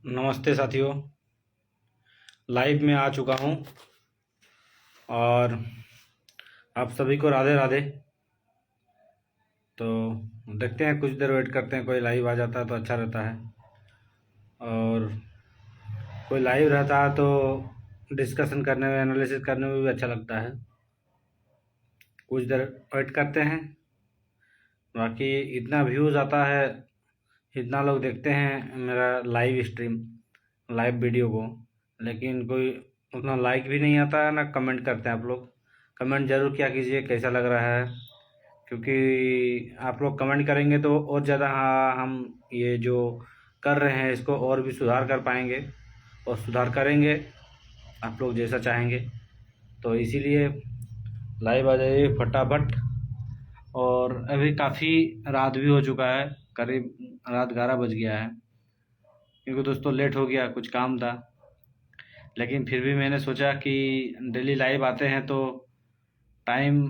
नमस्ते साथियों। लाइव में आ चुका हूँ और आप सभी को राधे राधे। तो देखते हैं, कुछ देर वेट करते हैं, कोई लाइव आ जाता है तो अच्छा रहता है। और कोई लाइव रहता है तो डिस्कशन करने में, एनालिसिस करने में भी अच्छा लगता है। कुछ देर वेट करते हैं। बाकी इतना व्यूज़ आता है, इतना लोग देखते हैं मेरा लाइव स्ट्रीम, लाइव वीडियो को, लेकिन कोई उतना लाइक भी नहीं आता है ना कमेंट करते हैं। आप लोग कमेंट ज़रूर किया कीजिए कैसा लग रहा है, क्योंकि आप लोग कमेंट करेंगे तो और ज़्यादा हम ये जो कर रहे हैं इसको और भी सुधार कर पाएंगे और सुधार करेंगे आप लोग जैसा चाहेंगे। तो इसीलिए लाइव आ जाइए फटाफट। और अभी काफ़ी रात भी हो चुका है, करीब रात 11 बज गया है, क्योंकि दोस्तों लेट हो गया, कुछ काम था। लेकिन फिर भी मैंने सोचा कि डेली लाइव आते हैं तो टाइम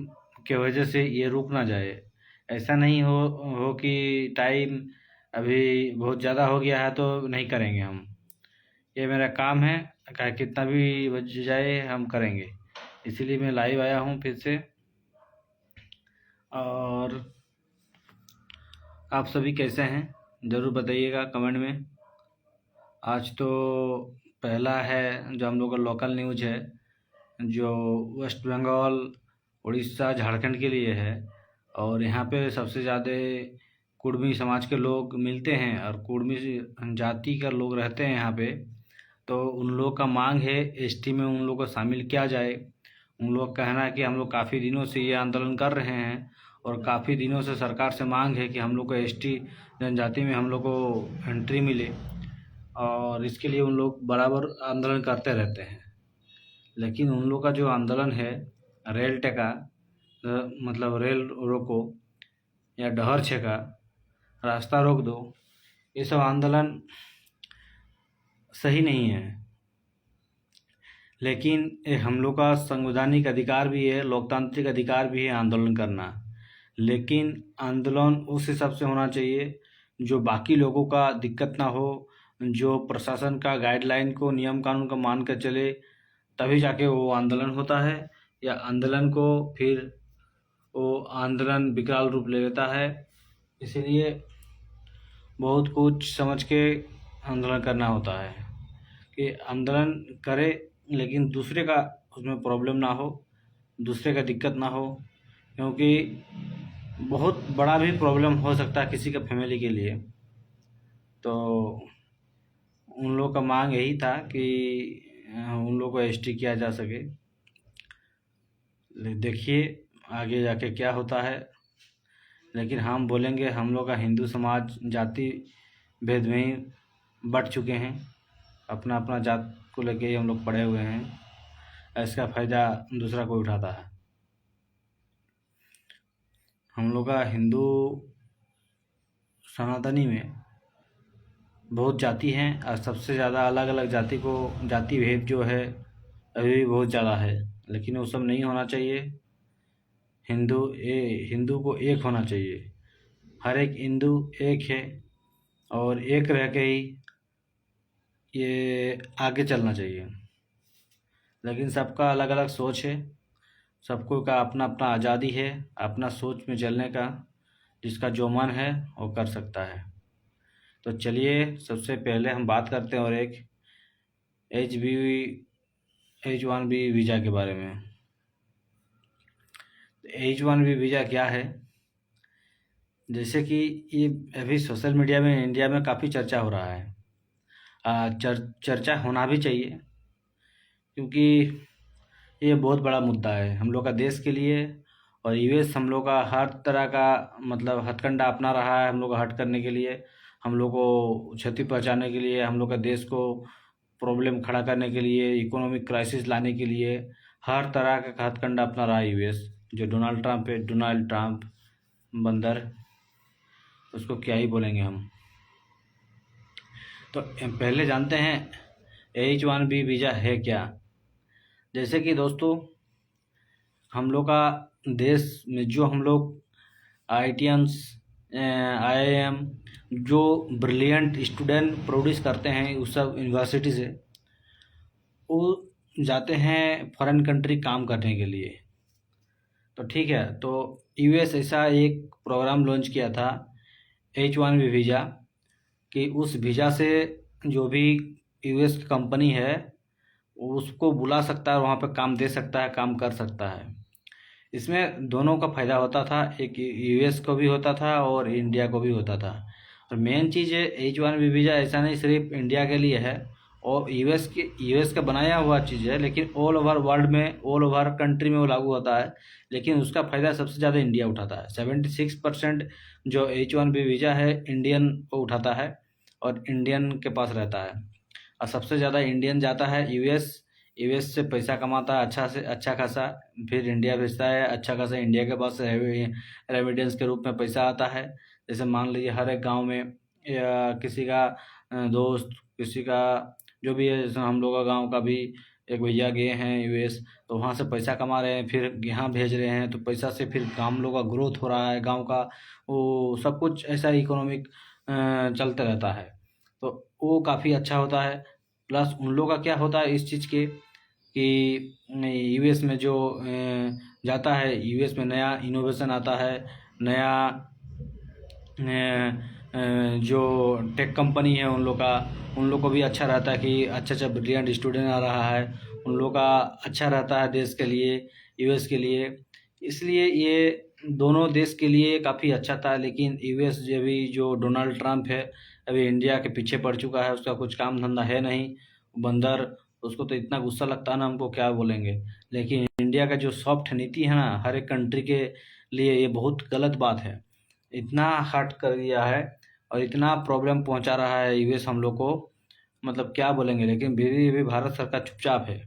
के वजह से ये रुक ना जाए। ऐसा नहीं हो कि टाइम अभी बहुत ज़्यादा हो गया है तो नहीं करेंगे हम। ये मेरा काम है, चाहे कितना भी बज जाए हम करेंगे। इसीलिए मैं लाइव आया हूँ फिर से। और आप सभी कैसे हैं ज़रूर बताइएगा कमेंट में। आज तो पहला है जो हम लोग का लोकल न्यूज़ है, जो वेस्ट बंगाल, उड़ीसा, झारखंड के लिए है। और यहाँ पे सबसे ज़्यादा कुड़मी समाज के लोग मिलते हैं और कुड़मी जाति का लोग रहते हैं यहाँ पे। तो उन लोग का मांग है एसटी में उन लोग को शामिल किया जाए। उन लोग का कहना है कि हम लोग काफ़ी दिनों से ये आंदोलन कर रहे हैं और काफ़ी दिनों से सरकार से मांग है कि हम लोग को एसटी जनजाति में हम लोग को एंट्री मिले, और इसके लिए उन लोग बराबर आंदोलन करते रहते हैं। लेकिन उन लोग का जो आंदोलन है, रेल टेका, मतलब रेल रोको या डहर छेका, रास्ता रोक दो, ये सब आंदोलन सही नहीं है। लेकिन ये हम लोग का संवैधानिक अधिकार भी है, लोकतांत्रिक अधिकार भी है आंदोलन करना। लेकिन आंदोलन उस हिसाब से होना चाहिए जो बाकी लोगों का दिक्कत ना हो, जो प्रशासन का गाइडलाइन को, नियम कानून को मान कर चले, तभी जाके वो आंदोलन होता है। या आंदोलन को फिर वो आंदोलन विकराल रूप ले लेता है। इसीलिए बहुत कुछ समझ के आंदोलन करना होता है कि आंदोलन करे लेकिन दूसरे का उसमें प्रॉब्लम ना हो, दूसरे का दिक्कत ना हो, क्योंकि बहुत बड़ा भी प्रॉब्लम हो सकता है किसी का फैमिली के लिए। तो उन लोग का मांग यही था कि उन लोग को एसटी किया जा सके। देखिए आगे जाके क्या होता है। लेकिन हम बोलेंगे, हम लोग का हिंदू समाज जाति भेद में ही बट चुके हैं, अपना अपना जात को लेके ही हम लोग पड़े हुए हैं। इसका फ़ायदा दूसरा कोई उठाता है। हम लोग का हिंदू सनातनी में बहुत जाति हैं और सबसे ज़्यादा अलग अलग जाति को, जाति भेद जो है अभी भी बहुत ज़्यादा है। लेकिन वो सब नहीं होना चाहिए। हिंदू को एक होना चाहिए। हर एक हिंदू एक है और एक रह के ही ये आगे चलना चाहिए। लेकिन सबका अलग अलग सोच है, सबको का अपना अपना आज़ादी है अपना सोच में चलने का। जिसका जो मन है वो कर सकता है। तो चलिए सबसे पहले हम बात करते हैं और एक H1B वीज़ा के बारे में। H1B वीज़ा क्या है? जैसे कि ये अभी सोशल मीडिया में इंडिया में काफ़ी चर्चा हो रहा है। चर्चा होना भी चाहिए, क्योंकि ये बहुत बड़ा मुद्दा है हम लोग का देश के लिए। और यूएस हम लोग का हर तरह का मतलब हथकंडा अपना रहा है हम लोग को हर्ट करने के लिए, हम लोग को क्षति पहुंचाने के लिए, हम लोग का देश को प्रॉब्लम खड़ा करने के लिए, इकोनॉमिक क्राइसिस लाने के लिए हर तरह का हथकंडा अपना रहा है यूएस। जो डोनाल्ड ट्रंप है, डोनाल्ड ट्रंप बंदर, उसको क्या ही बोलेंगे हम। तो पहले जानते हैं H1B वीज़ा है क्या। जैसे कि दोस्तों हम लोग का देश में जो हम लोग आईटीएंस IIM जो ब्रिलियंट स्टूडेंट प्रोड्यूस करते हैं उस सब यूनिवर्सिटी से, वो जाते हैं फॉरेन कंट्री काम करने के लिए। तो ठीक है, तो US ऐसा एक प्रोग्राम लॉन्च किया था H1B वीज़ा, कि उस वीज़ा से जो भी US की कंपनी है उसको बुला सकता है, वहाँ पे काम दे सकता है, काम कर सकता है। इसमें दोनों का फ़ायदा होता था, एक US को भी होता था और इंडिया को भी होता था। और मेन चीज़ है H1B वीज़ा ऐसा नहीं सिर्फ इंडिया के लिए है, और US का बनाया हुआ चीज़ है, लेकिन ऑल ओवर वर्ल्ड में, ऑल ओवर कंट्री में वो लागू होता है। लेकिन उसका फ़ायदा सबसे ज़्यादा इंडिया उठाता है। 76% जो H1B वीज़ा है इंडियन को उठाता है और इंडियन के पास रहता है। और सबसे ज़्यादा इंडियन जाता है US से पैसा कमाता है अच्छा से अच्छा खासा, फिर इंडिया भेजता है अच्छा खासा, इंडिया के पास रेमिडेंस के रूप में पैसा आता है। जैसे मान लीजिए हर एक गांव में या किसी का दोस्त, किसी का जो भी है, जैसे हम लोग का गांव का भी एक भैया गए हैं US, तो वहाँ से पैसा कमा रहे हैं, फिर यहाँ भेज रहे हैं, तो पैसा से फिर गांव लोग का ग्रोथ हो रहा है, गांव का वो सब कुछ ऐसा इकोनॉमिक चलते रहता है। तो वो काफ़ी अच्छा होता है। प्लस उन लोग का क्या होता है इस चीज़ के कि US में जो जाता है, US में नया इनोवेशन आता है, नया जो टेक कंपनी है उन लोग को भी अच्छा रहता है कि अच्छा अच्छा ब्रिलियंट स्टूडेंट आ रहा है, उन लोग का अच्छा रहता है देश के लिए, US के लिए। इसलिए ये दोनों देश के लिए काफ़ी अच्छा था। लेकिन US जो डोनाल्ड ट्रंप है, अभी इंडिया के पीछे पड़ चुका है, उसका कुछ काम धंधा है नहीं, बंदर। उसको तो इतना गुस्सा लगता है ना, हमको क्या बोलेंगे। लेकिन इंडिया का जो सॉफ्ट नीति है ना हर एक कंट्री के लिए, ये बहुत गलत बात है। इतना हर्ट कर दिया है और इतना प्रॉब्लम पहुंचा रहा है US हम लोग को, मतलब क्या बोलेंगे। लेकिन भी भारत सरकार चुपचाप है।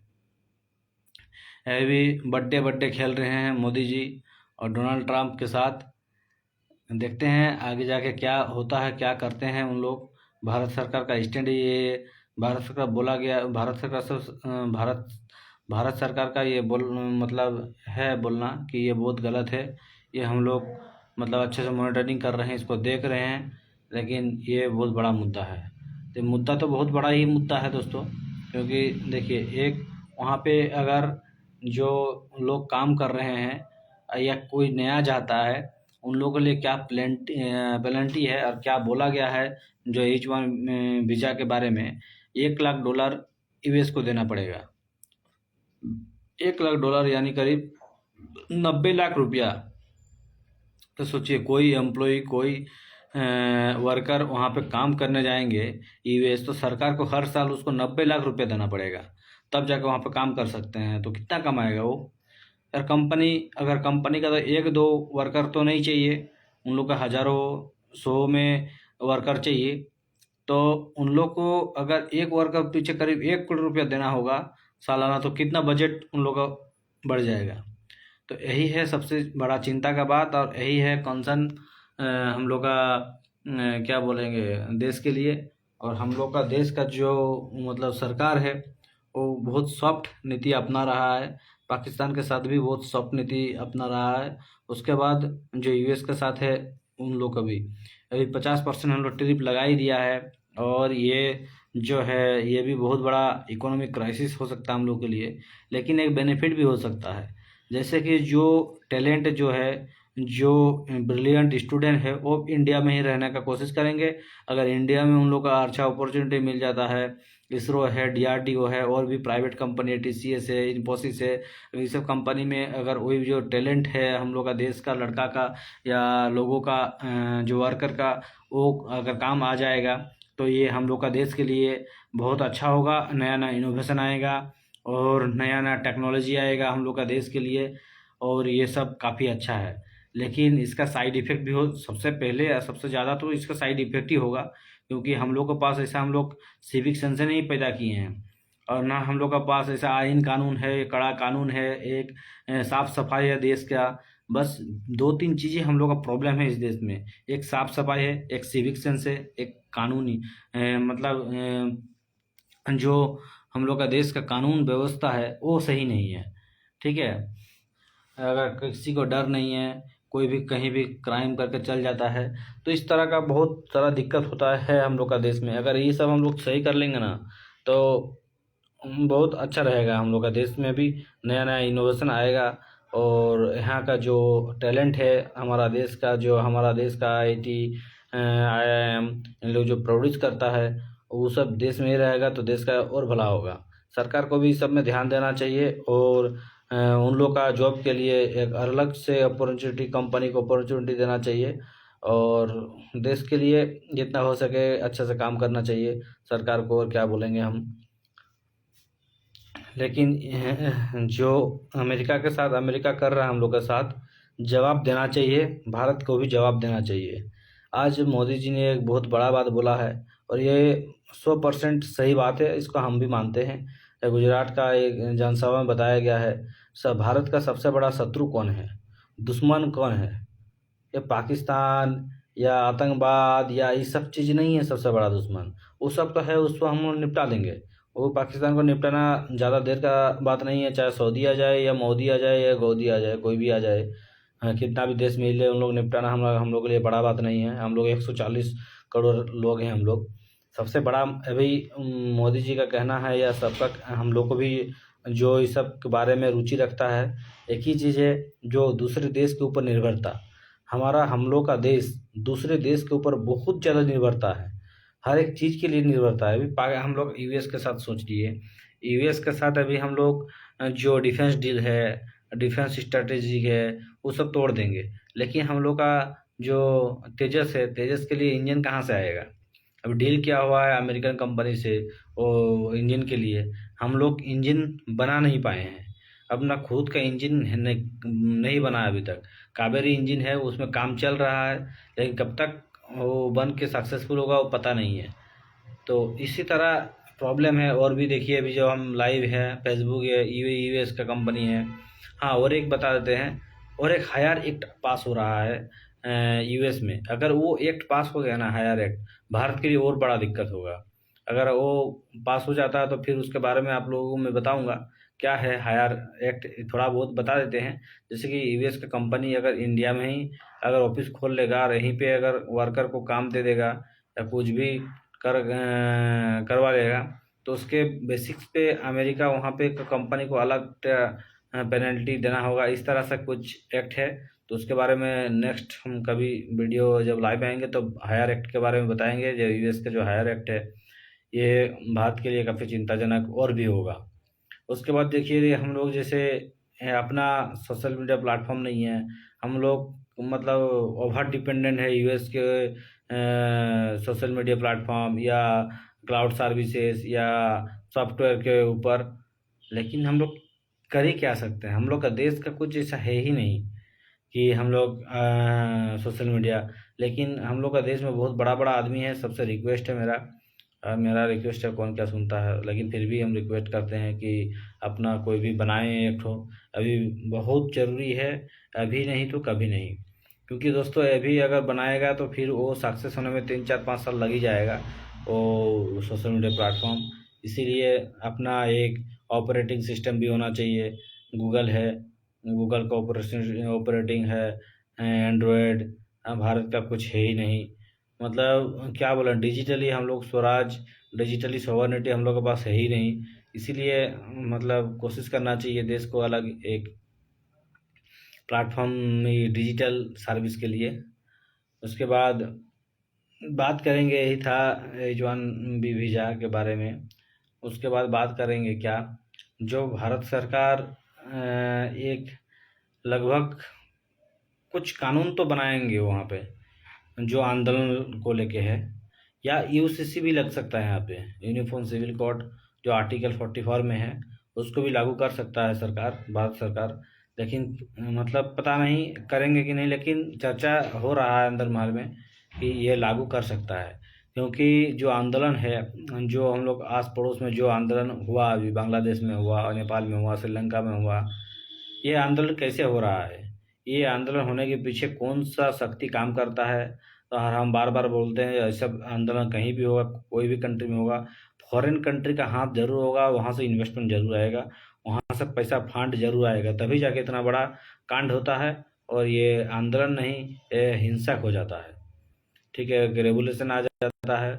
अभी बर्थडे बर्थडे खेल रहे हैं मोदी जी और डोनाल्ड ट्रंप के साथ। देखते हैं आगे जाके क्या होता है, क्या करते हैं उन लोग। भारत सरकार का स्टैंड ये, भारत सरकार बोला गया, भारत सरकार से भारत सरकार का ये मतलब है बोलना कि ये बहुत गलत है। ये हम लोग मतलब अच्छे से मॉनिटरिंग कर रहे हैं, इसको देख रहे हैं। लेकिन ये बहुत बड़ा मुद्दा है। तो मुद्दा तो बहुत बड़ा ही मुद्दा है दोस्तों, क्योंकि देखिए एक वहाँ पे अगर जो लोग काम कर रहे हैं या कोई नया जाता है, उन लोगों के लिए क्या पेनल्टी है और क्या बोला गया है जो H1 वीज़ा के बारे में। $1 लाख US को देना पड़ेगा। $1 लाख यानी करीब 90 लाख रुपया। तो सोचिए कोई एम्प्लॉय, कोई वर्कर वहाँ पे काम करने जाएंगे US, तो सरकार को हर साल उसको 90 लाख रुपया देना पड़ेगा, तब जाकर वहाँ पे काम कर सकते हैं। तो कितना कमाएगा वो यार। अगर कंपनी का तो एक दो वर्कर तो नहीं चाहिए, उन लोग का हज़ारों, 100 में वर्कर चाहिए। तो उन लोग को अगर एक वर्कर पीछे करीब 1 करोड़ रुपया देना होगा सालाना, तो कितना बजट उन लोग का बढ़ जाएगा। तो यही है सबसे बड़ा चिंता का बात, और यही है कंसर्न हम लोग का क्या बोलेंगे देश के लिए। और हम लोग का देश का जो मतलब सरकार है वो बहुत सॉफ्ट नीति अपना रहा है। पाकिस्तान के साथ भी बहुत सॉफ्ट नीति अपना रहा है। उसके बाद जो US के साथ है उन लोग का भी अभी 50% हम लोग ट्रिप लगा ही दिया है। और ये जो है ये भी बहुत बड़ा इकोनॉमिक क्राइसिस हो सकता है हम लोग के लिए, लेकिन एक बेनिफिट भी हो सकता है। जैसे कि जो टैलेंट जो है, जो ब्रिलियंट स्टूडेंट है, वो इंडिया में ही रहने का कोशिश करेंगे। अगर इंडिया में उन लोग का अच्छा अपॉर्चुनिटी मिल जाता है, इसरो है, DRDO है, और भी प्राइवेट कंपनी है, TCS है, इन्फोसिस है, इस सब कंपनी में अगर वही जो टैलेंट है हम लोग का देश का लड़का का या लोगों का जो वर्कर का, वो अगर काम आ जाएगा तो ये हम लोग का देश के लिए बहुत अच्छा होगा। नया नया इनोवेशन आएगा और नया नया टेक्नोलॉजी आएगा हम लोग का देश के लिए, और ये सब काफ़ी अच्छा है। लेकिन इसका साइड इफ़ेक्ट भी हो, सबसे पहले या सबसे ज़्यादा तो इसका साइड इफ़ेक्ट ही होगा, क्योंकि हम लोग के पास ऐसा, हम लोग सिविक सेंस नहीं पैदा किए हैं, और ना हम लोग के पास ऐसा आइन कानून है, कड़ा कानून है, एक साफ सफाई है देश का। बस दो तीन चीज़ें हम लोग का प्रॉब्लम है इस देश में, एक साफ सफाई है, एक सिविक सेंस है, एक कानूनी मतलब जो हम लोग का देश का कानून व्यवस्था है वो सही नहीं है। ठीक है, अगर किसी को डर नहीं है, कोई भी कहीं भी क्राइम करके चल जाता है। तो इस तरह का बहुत सारा दिक्कत होता है हम लोग का देश में। अगर ये सब हम लोग सही कर लेंगे ना तो बहुत अच्छा रहेगा। हम लोग का देश में भी नया नया इनोवेशन आएगा और यहाँ का जो टैलेंट है हमारा देश का आईटी IIM इन लोग जो प्रोड्यूस करता है वो सब देश में ही रहेगा तो देश का और भला होगा। सरकार को भी इस सब में ध्यान देना चाहिए और उन लोग का जॉब के लिए एक अलग से अपॉर्चुनिटी कंपनी को अपॉर्चुनिटी देना चाहिए और देश के लिए जितना हो सके अच्छे से काम करना चाहिए सरकार को। और क्या बोलेंगे हम। लेकिन जो अमेरिका के साथ अमेरिका कर रहा है हम लोग के साथ, जवाब देना चाहिए, भारत को भी जवाब देना चाहिए। आज मोदी जी ने एक बहुत बड़ा बात बोला है और ये 100% सही बात है, इसको हम भी मानते हैं। गुजरात का एक जनसभा में बताया गया है सब भारत का सबसे बड़ा शत्रु कौन है, दुश्मन कौन है। ये पाकिस्तान या आतंकवाद या ये सब चीज़ नहीं है सबसे बड़ा दुश्मन। वो सब तो है, उसको हम निपटा देंगे। वो पाकिस्तान को निपटाना ज़्यादा देर का बात नहीं है, चाहे सऊदी आ जाए या मोदी आ जाए या गोदी आ जाए, कोई भी आ जाए। हाँ, कितना भी देश मिले उन लोग निपटाना हम लोग के लिए बड़ा बात नहीं है। हम लोग 140 करोड़ लोग हैं। हम लोग सबसे बड़ा अभी मोदी जी का कहना है या सबका, हम लोग को भी जो इस सब के बारे में रुचि रखता है, एक ही चीज़ है जो दूसरे देश के ऊपर निर्भरता। हम लोग का देश दूसरे देश के ऊपर बहुत ज़्यादा निर्भरता है, हर एक चीज़ के लिए निर्भरता है। अभी हम लोग यूएस के साथ सोच लिए, यूएस के साथ अभी हम लोग जो डिफेंस डील है, डिफेंस स्ट्रेटेजी है, वो सब तोड़ देंगे। लेकिन हम लोग का जो तेजस है, तेजस के लिए इंजन कहाँ से आएगा। अब डील क्या हुआ है अमेरिकन कंपनी से वो इंजन के लिए, हम लोग इंजन बना नहीं पाए हैं। अपना खुद का इंजन नहीं बना अभी तक। कावेरी इंजन है, उसमें काम चल रहा है, लेकिन कब तक वो बन के सक्सेसफुल होगा वो पता नहीं है। तो इसी तरह प्रॉब्लम है। और भी देखिए, अभी जो हम लाइव है फेसबुक या यूएस का कंपनी है। हाँ, और एक बता देते हैं, और एक हायर एक्ट पास हो रहा है यूएस में। अगर वो एक्ट पास हो गया ना, हायर एक्ट, भारत के लिए और बड़ा दिक्कत होगा। अगर वो पास हो जाता है तो फिर उसके बारे में आप लोगों को मैं बताऊंगा क्या है हायर एक्ट। थोड़ा बहुत बता देते हैं। जैसे कि यूएस का कंपनी अगर इंडिया में ही अगर ऑफिस खोल लेगा और यहीं पे अगर वर्कर को काम दे देगा या कुछ भी करवा लेगा तो उसके बेसिक्स पे अमेरिका वहाँ पे कंपनी को अलग पेनल्टी देना होगा। इस तरह से कुछ एक्ट है। तो उसके बारे में नेक्स्ट हम कभी वीडियो जब लाइव आएंगे तो हायर एक्ट के बारे में बताएंगे। जो यूएस का जो हायर एक्ट है ये भारत के लिए काफ़ी चिंताजनक और भी होगा। उसके बाद देखिए, हम लोग जैसे अपना सोशल मीडिया प्लेटफॉर्म नहीं है, हम लोग मतलब ओवर डिपेंडेंट है यूएस के सोशल मीडिया प्लेटफॉर्म या क्लाउड सर्विसेज या सॉफ्टवेयर के ऊपर। लेकिन हम लोग कर ही क्या सकते हैं, हम लोग का देश का कुछ ऐसा है ही नहीं कि हम लोग सोशल मीडिया। लेकिन हम लोग का देश में बहुत बड़ा बड़ा आदमी है। सबसे रिक्वेस्ट है मेरा रिक्वेस्ट है, कौन क्या सुनता है, लेकिन फिर भी हम रिक्वेस्ट करते हैं कि अपना कोई भी बनाएं एक ठो। अभी बहुत ज़रूरी है, अभी नहीं तो कभी नहीं। क्योंकि दोस्तों अभी अगर बनाएगा तो फिर वो सक्सेस होने में 3 4 5 साल लग ही जाएगा वो सोशल मीडिया प्लेटफॉर्म। इसीलिए अपना एक ऑपरेटिंग सिस्टम भी होना चाहिए। गूगल है, गूगल का ऑपरेटिंग है, एंड्रॉयड। भारत का कुछ है ही नहीं। मतलब क्या बोला, डिजिटली हम लोग स्वराज, डिजिटली सॉवरेनिटी हम लोग के पास है ही नहीं। इसीलिए मतलब कोशिश करना चाहिए देश को अलग एक प्लेटफॉर्म में डिजिटल सर्विस के लिए। उसके बाद बात करेंगे, यही था H1B वीज़ा के बारे में। उसके बाद बात करेंगे क्या, जो भारत सरकार एक लगभग कुछ कानून तो बनाएंगे वहाँ पे जो आंदोलन को लेके है, या यूसीसी भी लग सकता है यहाँ पे, यूनिफॉर्म सिविल कोड जो आर्टिकल 44 में है उसको भी लागू कर सकता है सरकार, भारत सरकार। लेकिन मतलब पता नहीं करेंगे कि नहीं, लेकिन चर्चा हो रहा है अंदर महल में कि ये लागू कर सकता है। क्योंकि जो आंदोलन है, जो हम लोग आस पड़ोस में जो आंदोलन हुआ, अभी बांग्लादेश में हुआ, नेपाल में हुआ, श्रीलंका में हुआ, ये आंदोलन कैसे हो रहा है, ये आंदोलन होने के पीछे कौन सा शक्ति काम करता है। तो हम बार बार बोलते हैं ऐसा आंदोलन कहीं भी होगा, कोई भी कंट्री में होगा, फॉरेन कंट्री का हाथ जरूर होगा, वहाँ से इन्वेस्टमेंट जरूर आएगा, वहाँ से पैसा फंड जरूर आएगा, तभी जाके इतना बड़ा कांड होता है और ये आंदोलन नहीं, ये हिंसक हो जाता है। ठीक है, रेवोल्यूशन आ जाता है।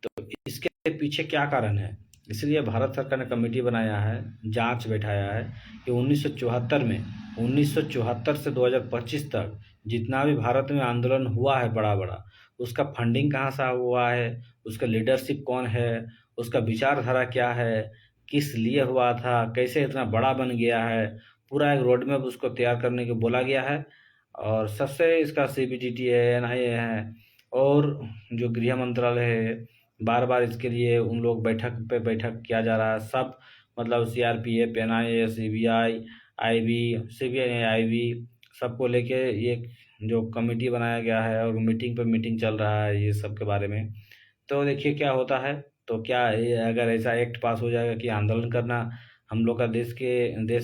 तो इसके पीछे क्या कारण है? इसलिए भारत सरकार ने कमेटी बनाया है, जांच बैठाया है कि 1974 में 1974 से 2025 तक जितना भी भारत में आंदोलन हुआ है बड़ा बड़ा, उसका फंडिंग कहाँ से हुआ है, उसका लीडरशिप कौन है, उसका विचारधारा क्या है, किस लिए हुआ था, कैसे इतना बड़ा बन गया है, पूरा एक रोड मैप उसको तैयार करने को बोला गया है। और सबसे इसका सीबीडीटी है, एनआईए है, और जो गृह मंत्रालय है, बार बार इसके लिए उन लोग बैठक पे बैठक किया जा रहा है। सब मतलब CRPF, NIA, CBI, IB, CBI, IB, सबको लेके ये जो कमेटी बनाया गया है और मीटिंग पे मीटिंग चल रहा है ये सब के बारे में। तो देखिए क्या होता है। तो क्या ये अगर ऐसा एक्ट पास हो जाएगा कि आंदोलन करना हम लोग का देश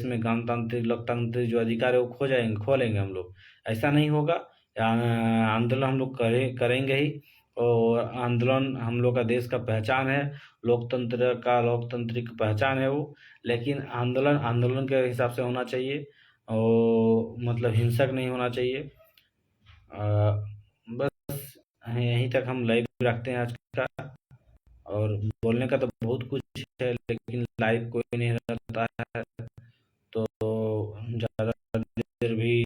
में गणतांत्रिक लोकतांत्रिक जो अधिकार है वो खो लेंगे हम लोग? ऐसा नहीं होगा। आंदोलन हम लोग करेंगे ही। और आंदोलन हम लोग का देश का पहचान है, लोकतांत्रिक पहचान है वो। लेकिन आंदोलन आंदोलन के हिसाब से होना चाहिए और मतलब हिंसक नहीं होना चाहिए। बस यहीं तक हम लाइव रखते हैं आज का। और बोलने का तो बहुत कुछ है लेकिन लाइव कोई नहीं रहता है, तो ज़्यादा देर भी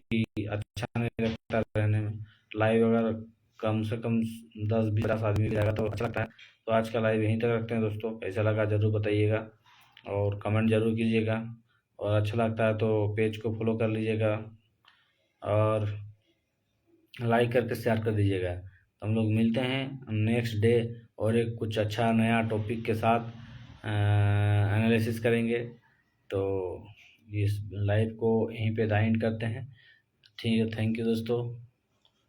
अच्छा नहीं लगता रहने में। लाइव अगर कम से कम 10-20 आदमी जाएगा तो अच्छा लगता है। तो आज का लाइव यहीं तक रखते हैं दोस्तों। कैसा लगा ज़रूर बताइएगा और कमेंट ज़रूर कीजिएगा। और अच्छा लगता है तो पेज को फॉलो कर लीजिएगा और लाइक करके शेयर कर दीजिएगा। तो हम लोग मिलते हैं नेक्स्ट डे और एक कुछ अच्छा नया टॉपिक के साथ एनालिसिस करेंगे। तो इस लाइव को यहीं पे एंड करते हैं। ठीक है, थैंक यू दोस्तों।